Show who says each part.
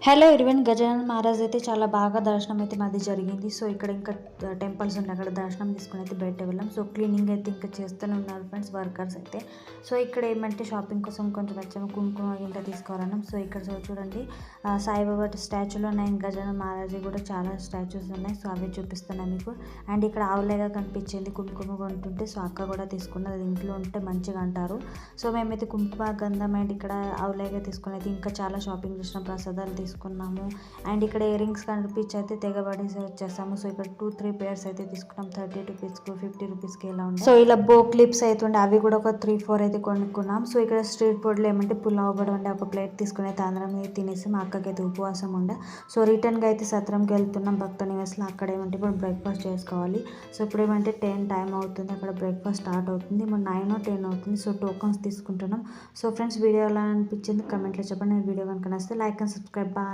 Speaker 1: Hello everyone, Gajanan Maharaj అయితే చాలా బాగా దర్శనం అయితే మాది జరిగింది. సో ఇక్కడ ఇంకా టెంపుల్స్ ఉన్నాయి, అక్కడ దర్శనం తీసుకుని అయితే బయట వెళ్ళాం. సో క్లీనింగ్ అయితే ఇంకా చేస్తూనే ఉన్నారు ఫ్రెండ్స్ వర్కర్స్ అయితే. సో ఇక్కడ ఏమంటే షాపింగ్ కోసం కొంచెం వచ్చాము, కుంకుమ గింట తీసుకోవాలన్నాం. సో ఇక్కడ చూడండి, సాయిబాబా స్టాచ్యూలో ఉన్నాయి, గజానన్ మహారాజ్ కూడా చాలా స్టాచ్యూస్ ఉన్నాయి. సో అవి చూపిస్తున్నాయి మీకు. అండ్ ఇక్కడ ఆవులేగా కనిపించింది కుంకుమ కొంటుంటే, సో అక్క కూడా తీసుకున్నది, అది ఇంట్లో ఉంటే మంచిగా అంటారు. సో మేమైతే కుంకుమ గంధం అండ్ ఇక్కడ ఆవులేగా తీసుకునేది, ఇంకా చాలా షాపింగ్ చేసిన ప్రసాదాలు తీసుకున్నాము. అండ్ ఇక్కడ ఇయర్ రింగ్స్ కనిపించి అయితే తెగబడేసి వచ్చేసాము. సో ఇక్కడ 2-3 పేర్స్ అయితే తీసుకున్నాం, 30 రూపీస్కి 50 రూపీస్కి ఇలా ఉంది. సో ఇలా బో క్లిప్స్ అయితే ఉండే, అవి కూడా ఒక 3-4 అయితే కొనుక్కున్నాం. సో ఇక్కడ స్ట్రీట్ ఫుడ్లో ఏమంటే పులావ్ కూడా ఉండే, ఒక ప్లేట్ తీసుకుని అయితే అందరం తినేసి మా అక్కకి అయితే ఉపవాసం ఉండే. సో రిటర్న్గా అయితే సత్రంకి వెళ్తున్నాం భక్త నివాస్లో. అక్కడ ఏమంటే ఇప్పుడు బ్రేక్ఫాస్ట్ చేసుకోవాలి. సో ఇప్పుడు ఏమంటే 10 టైం అవుతుంది, అక్కడ బ్రేక్ఫాస్ట్ స్టార్ట్ అవుతుంది. ఇప్పుడు 9-10 అవుతుంది. సో టోకన్స్ తీసుకుంటున్నాం. సో ఫ్రెండ్స్, వీడియో ఎలా అనిపించింది కమెంట్లో చెప్పండి. నేను వీడియో కనుక నచ్చితే లైక్ అండ్ సబ్స్క్రైబ్. బాయ్.